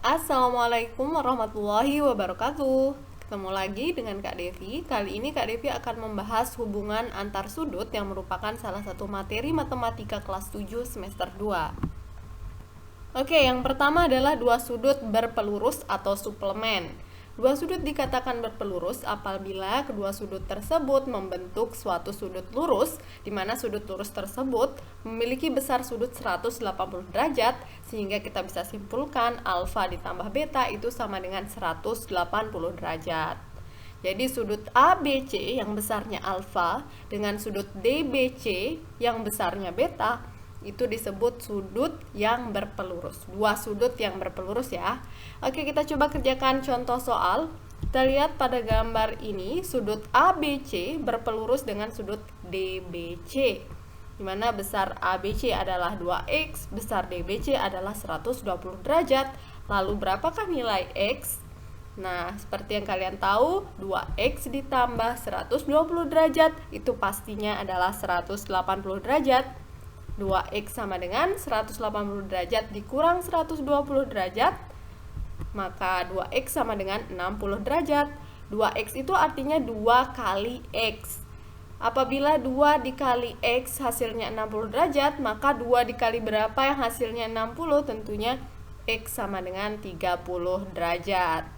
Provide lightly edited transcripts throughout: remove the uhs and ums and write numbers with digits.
Assalamualaikum warahmatullahi wabarakatuh. Ketemu lagi dengan Kak Devi. Kali ini Kak Devi akan membahas hubungan antar sudut yang merupakan salah satu materi matematika kelas 7 semester 2. Oke, yang pertama adalah dua sudut berpelurus atau suplemen. Dua sudut dikatakan berpelurus apabila kedua sudut tersebut membentuk suatu sudut lurus, di mana sudut lurus tersebut memiliki besar sudut 180 derajat, sehingga kita bisa simpulkan alfa ditambah beta itu sama dengan 180 derajat. Jadi sudut ABC yang besarnya alfa dengan sudut DBC yang besarnya beta itu disebut sudut yang berpelurus. Dua sudut yang berpelurus ya. Oke, kita coba kerjakan contoh soal. Kita lihat pada gambar ini sudut ABC berpelurus dengan sudut DBC, di mana besar ABC adalah 2x, besar DBC adalah 120 derajat. Lalu berapakah nilai x? Nah, seperti yang kalian tahu, 2x ditambah 120 derajat itu pastinya adalah 180 derajat. 2x sama dengan 180 derajat dikurang 120 derajat, maka 2x sama dengan 60 derajat. 2x itu artinya 2 kali x. Apabila 2 dikali x hasilnya 60 derajat, maka 2 dikali berapa yang hasilnya 60? Tentunya x sama dengan 30 derajat.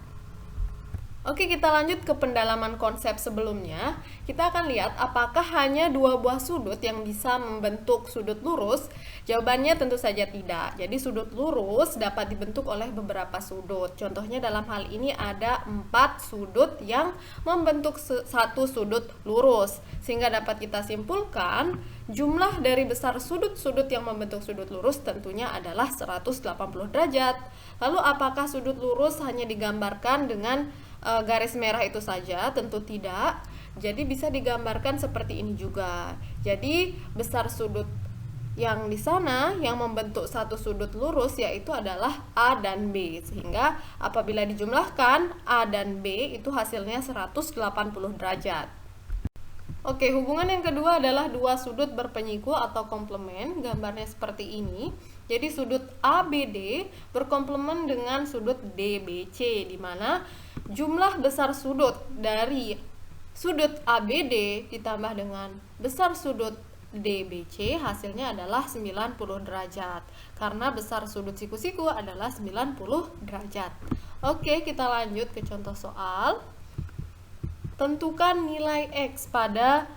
Oke, kita lanjut ke pendalaman konsep sebelumnya. Kita akan lihat apakah hanya dua buah sudut yang bisa membentuk sudut lurus. Jawabannya tentu saja tidak. Jadi sudut lurus dapat dibentuk oleh beberapa sudut. Contohnya dalam hal ini ada 4 sudut yang membentuk satu sudut lurus. Sehingga dapat kita simpulkan jumlah dari besar sudut-sudut yang membentuk sudut lurus tentunya adalah 180 derajat. Lalu apakah sudut lurus hanya digambarkan dengan garis merah itu saja? Tentu tidak. Jadi bisa digambarkan seperti ini juga. Jadi besar sudut yang di sana yang membentuk satu sudut lurus yaitu adalah A dan B. Sehingga apabila dijumlahkan A dan B itu hasilnya 180 derajat. Oke, hubungan yang kedua adalah dua sudut berpenyiku atau komplement. Gambarnya seperti ini. Jadi sudut ABD berkomplement dengan sudut DBC, di mana jumlah besar sudut dari sudut ABD ditambah dengan besar sudut DBC hasilnya adalah 90 derajat. Karena besar sudut siku-siku adalah 90 derajat. Oke, kita lanjut ke contoh soal. Tentukan nilai X pada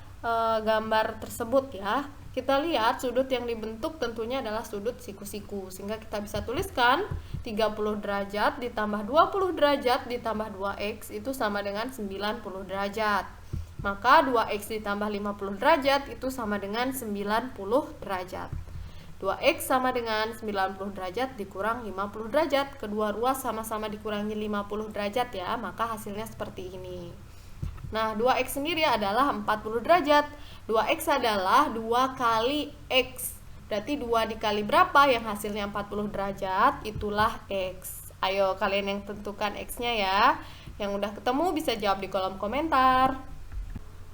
gambar tersebut ya. Kita lihat sudut yang dibentuk tentunya adalah sudut siku-siku. Sehingga kita bisa tuliskan 30 derajat ditambah 20 derajat ditambah 2x itu sama dengan 90 derajat. Maka 2x ditambah 50 derajat itu sama dengan 90 derajat. 2x sama dengan 90 derajat dikurang 50 derajat. Kedua ruas sama-sama dikurangi 50 derajat ya. Maka hasilnya seperti ini. Nah, 2x sendiri adalah 40 derajat. 2x adalah 2 kali x. Berarti 2 dikali berapa yang hasilnya 40 derajat? Itulah x. Ayo kalian yang tentukan x-nya ya. Yang udah ketemu bisa jawab di kolom komentar.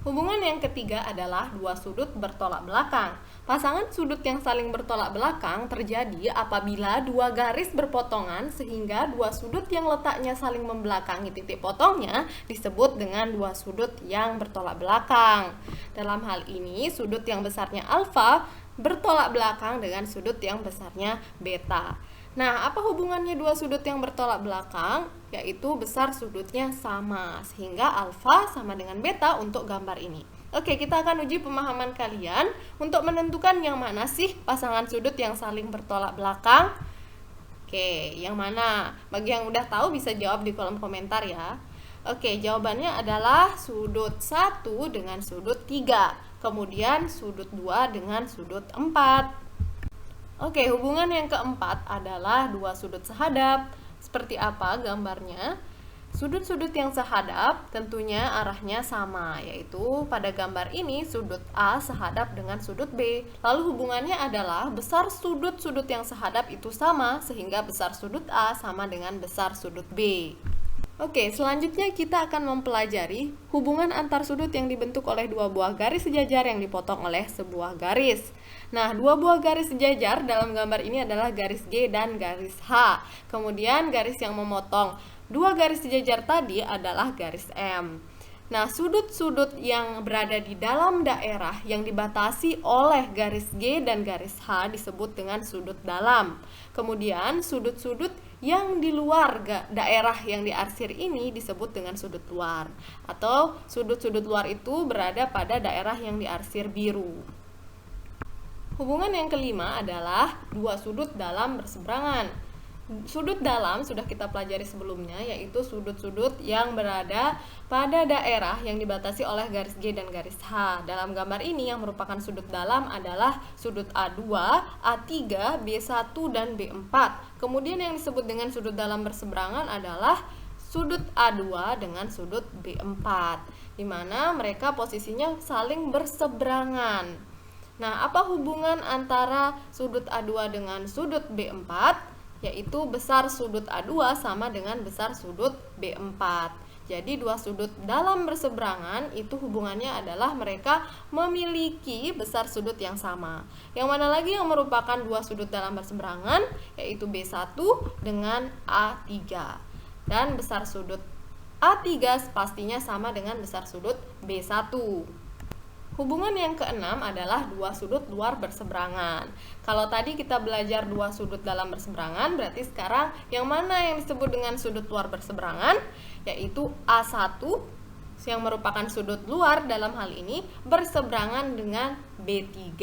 Hubungan yang ketiga adalah dua sudut bertolak belakang. Pasangan sudut yang saling bertolak belakang terjadi apabila dua garis berpotongan sehingga dua sudut yang letaknya saling membelakangi titik potongnya disebut dengan dua sudut yang bertolak belakang. Dalam hal ini, sudut yang besarnya alfa bertolak belakang dengan sudut yang besarnya beta. Nah, apa hubungannya dua sudut yang bertolak belakang? Yaitu besar sudutnya sama, sehingga alfa sama dengan beta untuk gambar ini. Oke, kita akan uji pemahaman kalian untuk menentukan yang mana sih pasangan sudut yang saling bertolak belakang. Oke, yang mana? Bagi yang udah tahu bisa jawab di kolom komentar ya. Oke, jawabannya adalah sudut 1 dengan sudut 3, kemudian sudut 2 dengan sudut 4. Oke, hubungan yang keempat adalah dua sudut sehadap. Seperti apa gambarnya? Sudut-sudut yang sehadap tentunya arahnya sama, yaitu pada gambar ini sudut A sehadap dengan sudut B. Lalu hubungannya adalah besar sudut-sudut yang sehadap itu sama, sehingga besar sudut A sama dengan besar sudut B. Oke, selanjutnya kita akan mempelajari hubungan antar sudut yang dibentuk oleh dua buah garis sejajar yang dipotong oleh sebuah garis. Nah, dua buah garis sejajar dalam gambar ini adalah garis G dan garis H. Kemudian garis yang memotong dua garis sejajar tadi adalah garis M. Nah, sudut-sudut yang berada di dalam daerah yang dibatasi oleh garis G dan garis H disebut dengan sudut dalam. Kemudian, sudut-sudut yang di luar daerah yang diarsir ini disebut dengan sudut luar. Atau sudut-sudut luar itu berada pada daerah yang diarsir biru. Hubungan yang kelima adalah dua sudut dalam berseberangan. Sudut dalam sudah kita pelajari sebelumnya, yaitu sudut-sudut yang berada pada daerah yang dibatasi oleh garis G dan garis H. Dalam gambar ini yang merupakan sudut dalam adalah sudut A2, A3, B1, dan B4. Kemudian yang disebut dengan sudut dalam berseberangan adalah sudut A2 dengan sudut B4, di mana mereka posisinya saling berseberangan. Nah, apa hubungan antara sudut A2 dengan sudut B4? Yaitu besar sudut A2 sama dengan besar sudut B4. Jadi dua sudut dalam berseberangan itu hubungannya adalah mereka memiliki besar sudut yang sama. Yang mana lagi yang merupakan dua sudut dalam berseberangan? Yaitu B1 dengan A3. Dan besar sudut A3 pastinya sama dengan besar sudut B1. Hubungan yang keenam adalah dua sudut luar berseberangan. Kalau tadi kita belajar dua sudut dalam berseberangan, berarti sekarang yang mana yang disebut dengan sudut luar berseberangan? Yaitu A1 yang merupakan sudut luar dalam hal ini berseberangan dengan B3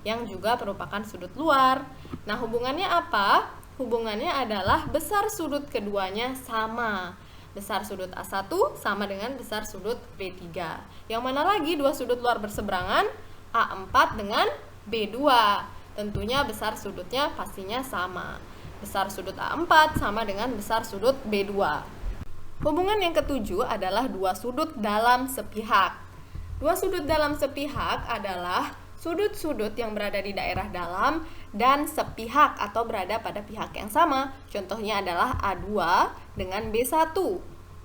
yang juga merupakan sudut luar. Nah, hubungannya apa? Hubungannya adalah besar sudut keduanya sama. Besar sudut A1 sama dengan besar sudut B3. Yang mana lagi dua sudut luar berseberangan? A4 dengan B2. Tentunya besar sudutnya pastinya sama. Besar sudut A4 sama dengan besar sudut B2. Hubungan yang ketujuh adalah dua sudut dalam sepihak. Dua sudut dalam sepihak adalah sudut-sudut yang berada di daerah dalam dan sepihak atau berada pada pihak yang sama. Contohnya adalah A2 dengan B1.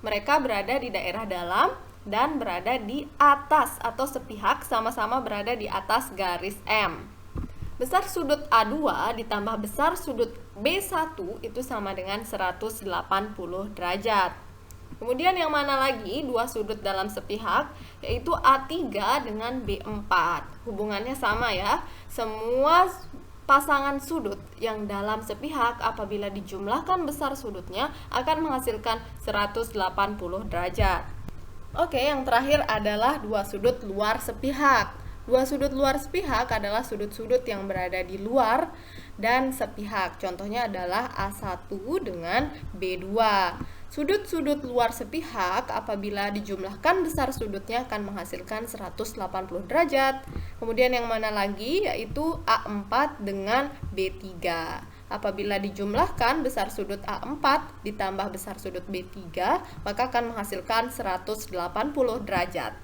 Mereka berada di daerah dalam dan berada di atas atau sepihak, sama-sama berada di atas garis M. Besar sudut A2 ditambah besar sudut B1 itu sama dengan 180 derajat. Kemudian yang mana lagi dua sudut dalam sepihak, yaitu A3 dengan B4. Hubungannya sama ya. Semua pasangan sudut yang dalam sepihak apabila dijumlahkan besar sudutnya akan menghasilkan 180 derajat. Oke, yang terakhir adalah dua sudut luar sepihak. Dua sudut luar sepihak adalah sudut-sudut yang berada di luar dan sepihak. Contohnya adalah A1 dengan B2. Sudut-sudut luar sepihak apabila dijumlahkan besar sudutnya akan menghasilkan 180 derajat. Kemudian yang mana lagi yaitu A4 dengan B3. Apabila dijumlahkan besar sudut A4 ditambah besar sudut B3 maka akan menghasilkan 180 derajat.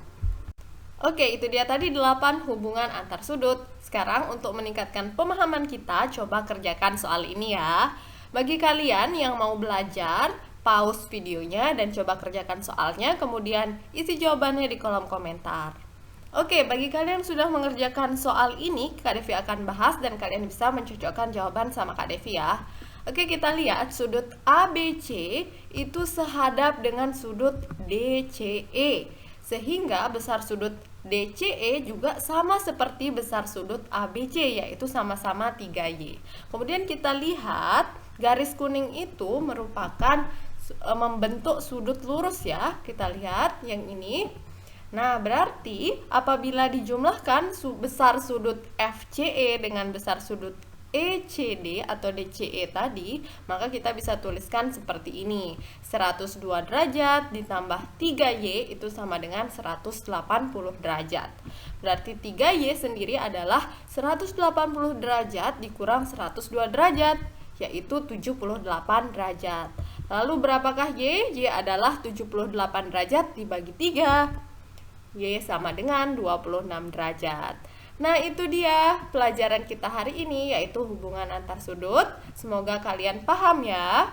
Oke, itu dia tadi 8 hubungan antar sudut. Sekarang untuk meningkatkan pemahaman kita, coba kerjakan soal ini ya. Bagi kalian yang mau belajar, pause videonya dan coba kerjakan soalnya, kemudian isi jawabannya di kolom komentar. Oke, bagi kalian yang sudah mengerjakan soal ini, Kak Devi akan bahas dan kalian bisa mencocokkan jawaban sama Kak Devi ya. Oke, kita lihat sudut ABC itu sehadap dengan sudut DCE. Sehingga besar sudut DCE juga sama seperti besar sudut ABC, yaitu sama-sama 3Y. Kemudian kita lihat garis kuning itu merupakan membentuk sudut lurus ya. Kita lihat yang ini. Nah, berarti apabila dijumlahkan besar sudut FCE dengan besar sudut ECD atau DCE tadi, maka kita bisa tuliskan seperti ini. 102 derajat ditambah 3Y itu sama dengan 180 derajat. Berarti 3Y sendiri adalah 180 derajat dikurang 102 derajat, yaitu 78 derajat. Lalu berapakah Y? Y adalah 78 derajat dibagi 3. Y sama dengan 26 derajat. Nah, itu dia pelajaran kita hari ini, yaitu hubungan antar sudut. Semoga kalian paham ya.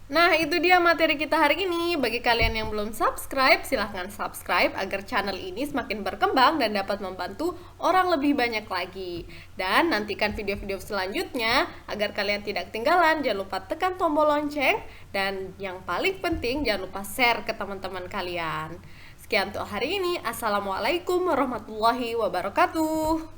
Nah, itu dia materi kita hari ini. Bagi kalian yang belum subscribe, silahkan subscribe agar channel ini semakin berkembang dan dapat membantu orang lebih banyak lagi. Dan nantikan video-video selanjutnya agar kalian tidak ketinggalan. Jangan lupa tekan tombol lonceng. Dan yang paling penting, jangan lupa share ke teman-teman kalian. Sekian untuk hari ini. Assalamualaikum warahmatullahi wabarakatuh.